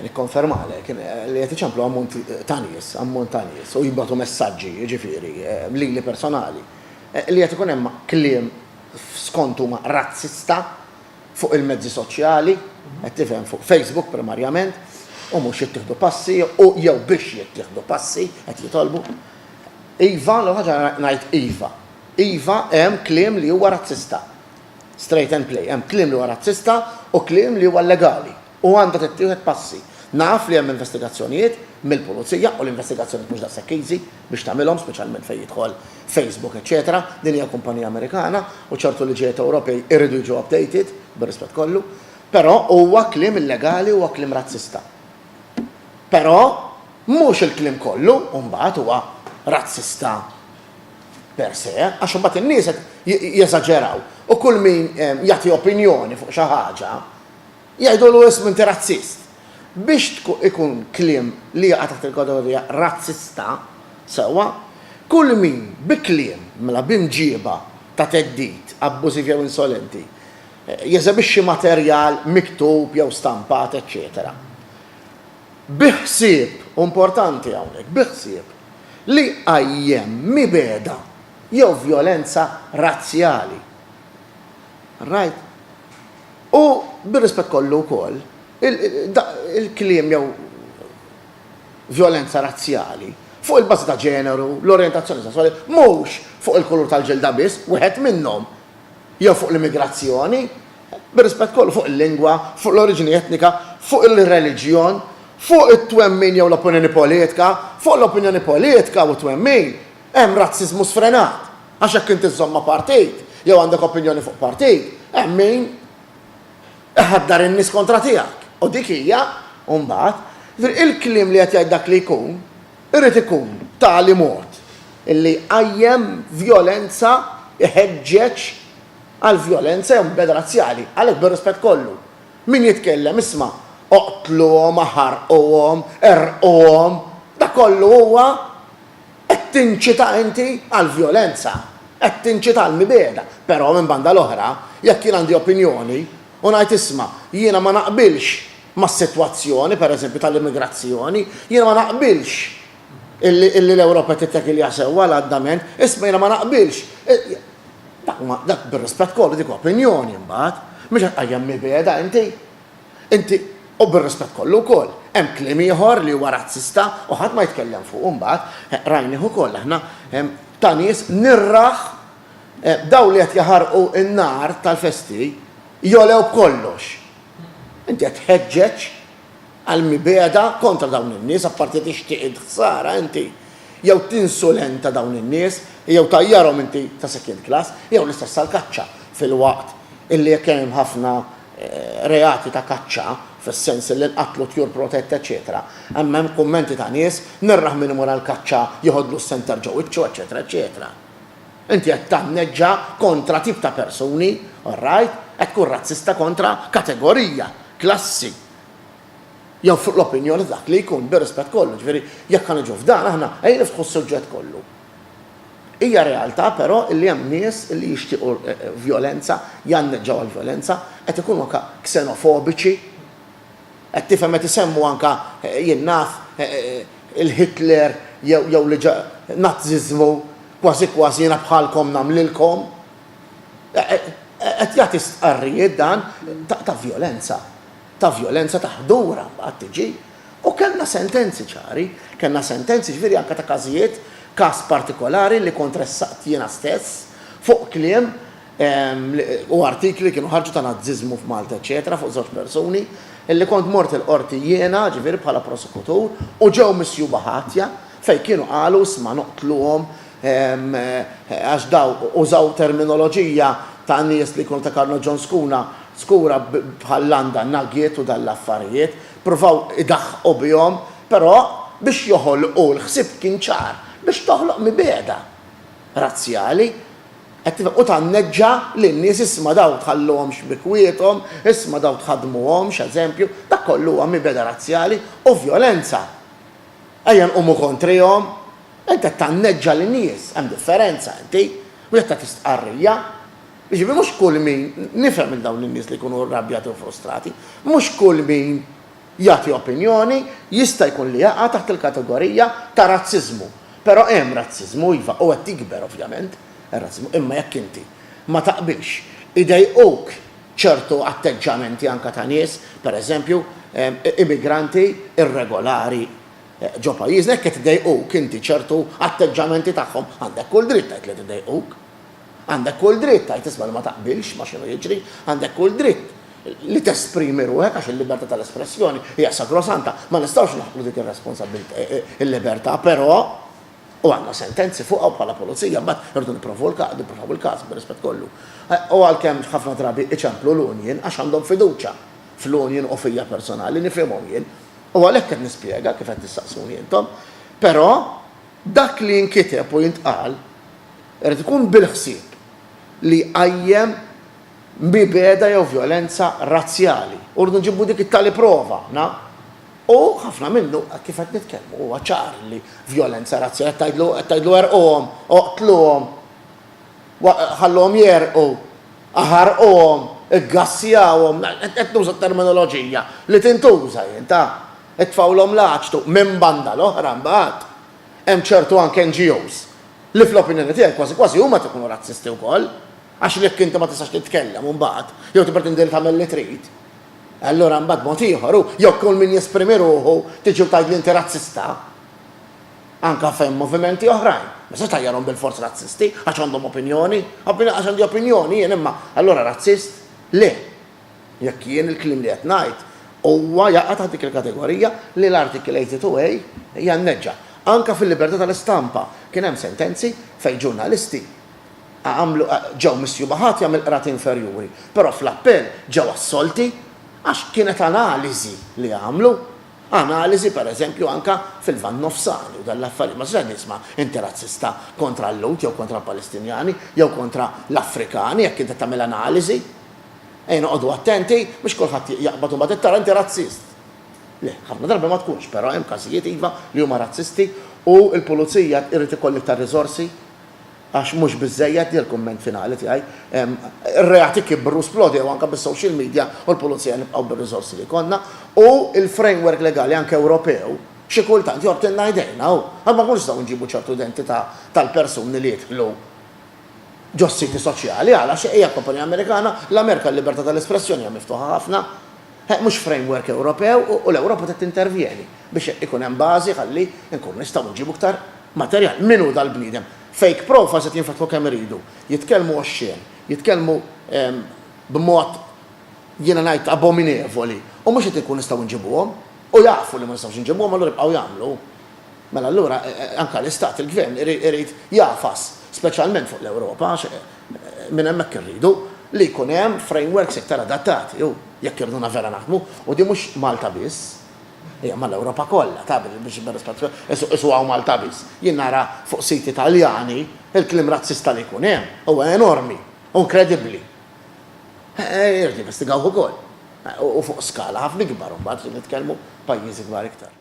nikkonfermalek li qed iċemplu ammont ta' nies u jibbagħtu messaġġi, jiġifieri, lili personali. Li qed ikun hemm kliem skont huma razzista fuq il-mezzi soċjali, qed tifhem fuq Facebook primarjament, u mhux jittieħdu passi u jew biex jittieħdu passi qed jitolbu. Iva, l ħaġa ngħid iva. Iva hemm kliem li huwa razzista. Straight and play, hemm kliem li huwa razzista u kliem li huwa legali u għandha tittieħed passi. Naf li hemm investigazzjonijiet mill-pulizija u l-investigazzjonijiet mhux daqshekk easy biex tagħmilhom speċjalment fejn jidħol Facebook, eċetera. Din hija kumpanija Amerikana u ċertu liġijiet Ewropej iridu jiġu updated bir-rispett kollu, però huwa kliem illegali huwa kliem razzista. Però mhux il-kliem kollu mbagħad huwa razzista per se, għax imbagħad in-nies jeżaġeraw u kull min jagħti opinjoni fuq xi ħaġa jgħidulu ismu inti razzist. Biex ikun kliem li jaqa' taħt il-kategorija razzista sewwa, kull min bi kliem mela b'imġieba ta' teddid, abbużiv jew insolenti, jeżebixxi materjal miktub jew stampat, eċċetera. Biħsieb, importanti hawnhekk, biħsieb li qajjem mibeda jew violenza razzjali. Right? U bir-rispett kollu wkoll, il-kliem jew violenza razzjali fuq il-bażi ta' ġeneru, l-orjentazzjoni sessuali, mhux fuq il-kulur tal-ġilda biss, wieħed minnhom, jew fuq l-immigrazzjoni, bir-rispett kollu fuq il-lingwa, fuq l-oriġini etnika, fuq il-reliġjon, fuq it-twemmin jew l-opinjoni politika, fuq l-opinjoni politika u twemmin, hemm razziżmu sfrenat. Għax hekk inti żomma partit, jew għandek opinjoni fuq partit, hemm min ħaddar in-nies kontra tiegħek. U dik hija mbagħad il-kliem li qed jgħid dak li jkun irid ikun tali mod illi qajjem violenza iħeġġeġ għal violenza jew beda razzjali, għalhekk bir-rispett kollu. Min jitkellem isma' oqtluhom, aħarquhom, erquhom, dak kollu huwa qed tinċita inti għal violenza, qed tinċita għal mibeda, però minn banda l-oħra jekk jien għandi opinjoni u ngħid isma' jiena ma naqbilx mas-sitwazzjoni, pereżempju tal-immigrazzjoni, jiena ma naqbilx illi l-Ewropa tittekil jasewwa l-addament, isma' jiena ma naqbilx. Dak bir-rispett kollu dik opinjoni mbagħad, mhux qed qajjem mibeda inti. U bir-rispett kollu wkoll. Hemm kliem ieħor li huwa razzista u ħadd ma jitkellem fuq imbagħad rajnih ukoll aħna ta' nies nirraħ daw li qed jaħarqu n-nar tal-festi jolew b'kollox. Inti qed tħeġġeġ għal mibeda kontra dawn in-nies apparti tixtieq ħsara inti jew tinsulenta dawn in-nies jew tajjarhom inti ta' second class jew l-istess tal-kaċċa fil-waqt illi jekk hemm ħafna reati ta' kaċċa fis-sens li nqattlu tjur protetta, eċetera. Hemm kummenti ta' nies nirraħ min imur għall-kaċċa joħodlu s-center ġew iċċu, eċetera, eċetera. Inti qed tanneġġa kontra tip ta' persuni, all right, qed tkun razzista kontra kategorija, klassi. Jew fuq l-opinjoni dak li jkun bir-rispett kollu, ġifieri jekk ħaniġu f'dan aħna ejja niftħu s-suġġett kollu. Hija realtà però illi hemm nies li jixtiequ violenza, janneġġaw għall-violenza, qed ikunu anke ksenofobiċi, qed tifhem qed isemmu anke jien naf il-Hitler jew li naziżmu kważi jiena bħalkom nagħmlilkom. Qed jagħti stqarrijiet dan ta' violenza. Ta' violenza ta' ħdura mbagħad tiġi. U kellna sentenzi ċari, kellna sentenzi ġifieri anke ta' każijiet, każ partikolari li kontressaqt jiena stess fuq kliem u artikli kienu ħarġu ta' naziżmu f'Malta, eċetera, fuq żewġ persuni illi kont mort il-qorti jiena ġifieri bħala prosekutur u ġew misjuba ħatja fejn kienu qalu isma' noqtluhom għax daw użaw terminoloġija ta' nies li kienu ta' Karno John skura bħal-Landa naggiet u dal-affarijiet, provaw idaħħu bihom, però biex joħolqu l-ħsieb kien ċar biex toħloq mibeda razzjali u tanneġġa li n-nies isma' daw tħalluhomx bikwietom, isma' daw tħadmuhomx, eżempju, dak kollu huwa mibeda razzjali u violenza. Ejja nqumu kontrihom, inti tanneġġa lin-nies, hemm differenza inti, u jekk tistqarrija, jiġifieri mhux kull min nifhem il dawn in-nies li jkunu rrabjati u frustrati, mhux kull min jagħti opinjoni jista' jkun li jaqa' taħt il-kategorija ta' razziżmu. Però hemm razziżmu iva u qed tikber ovvjament ir-razziżmu, imma jekk inti ma taqbilx idejquk ċertu atteġġamenti anke ta' nies, pereżempju immigranti irregolari ġo pajjiżna jekk qed idejquk inti ċertu atteġġamenti tagħhom għandek kull dritt tgħid li tidejquk. Għandek kull dritt tgħid isma' li ma taqbilx ma x'inhu jiġri, għandek kull dritt li tesprimi ruħek għax il-libertà tal-espressjoni hija sagrosanta, ma nistgħux naħqlu dik ir-responsabilità il-libertà, però u għandna sentenzi fuqha bħala pulizija, mbagħad irdu nipprovu l-każ b'rispett kollu. U għalkemm ħafna drabi iċemplu l-Union għax għandhom fiduċja fl-Union u fija personali nifhimhom jien. U għalhekk qed nispjega kif qed tistaqsuni intom, però dak li nkiteb u jintqal irid ikun bil-ħsieb li qajjem bibeda jew violenza razzjali. Urdu nġibu dik it-tali prova, na? U ħafna minnu kif qed nitkellmu huwa ċar li violenza razzjali qed tgħidlu erqhom, oqtluhom, ħallhom jerqu, aħarquhom, iggassjawhom, qed nuża terminoloġija li tintuża jien ta' tfawlhom l-għaġtu minn banda l-oħra mbagħad. Hemm ċertu anke NGOs li fl-opinjoni tiegħek kważi huma tkunu razzisti wkoll. Għax li inti ma tistax titkellem mbagħad, jew tippretendi li tagħmel li trid. Allura mbagħad mod ieħor jew kull min jesprimi ruħu tiġi tgħid li inti razzista. Anke fejn movimenti oħrajn. Ma se tajjarhom bil-fors razzisti għax għandhom opinjoni, għax għandi opinjoni jien imma allura razzist? Le. Jekk jien il-kliem li qed ngħid huwa jaqa' taħt dik il-kategorija li l-Article 82A janneġġa. Anke fil-libertà tal-istampa kien hemm sentenzi fejn ġurnalisti ġew misjubaħat jagħmel qrat inferjuri, però fl-appell ġew assolti għax kienet analiżi li għamlu, analiżi pereżempju anke fil-Van Nofsani u dal-affarijiet. Ma se nisma' inti razzista kontra l-Lut jew kontra l-Palestinjani jew kontra l-Afrikani jekk inti tagħmel analiżi. Noqogħdu attenti biex kulħadd jaqbad u ma tara inti razzist. Le, ħafna darba ma tkunx, però hemm każijiet iva li huma razzisti u l-pulizija irid ikoll iktar riżorsi għax mhux biżżejjed di l-kumment finali tiegħi. Ir-reati kibru splodi u anke bis-social media u l-pulizija nibqgħu bir-riżorsi li konna u l-framework legali anke Ewropew xi kultant jortilna jdejna u ma nkunx nistgħu nġibu ċertu identità tal-persuni li jidħlu ġo s-siti soċjali għalax hija kompanija Amerikana, l-Amerika l-libertà tal-espressjoni hija miftuħa ħafna. Mhux framework Ewropew u l-Ewropa trid tintervjeni biex ikun hemm bażi ħalli nkunu nistgħu nġibu iktar materjal minnu dal-bniedem. Fake profiles qed jinfatħu kemm iridu, jitkellmu għoxxien, jitkellmu b'mod jiena ngħid abominevoli u mhux qed ikun nistgħu nġibuhom u jafu li ma nistgħux nġibuhom allura jibqgħu jagħmlu. Mela allura anke l-istat il-gvern irid jafas speċjalment fuq l-Ewropa minn hemmhekk irridu li jkun hemm frameworks iktar adattati jew jekk irduna vera naħdmu u di mhux Malta biss. Hija mal-Ewropa kollha ta' biex birrispett isu hawn Malta biss. Jien nara fuq siti Taljani il-kliem razzista li jkun hemm huwa enormi u inkredibbli. Irid investigaw ukoll. U fuq skala ħafna kbar mbagħad nitkellmu pajjiżi kbar iktar.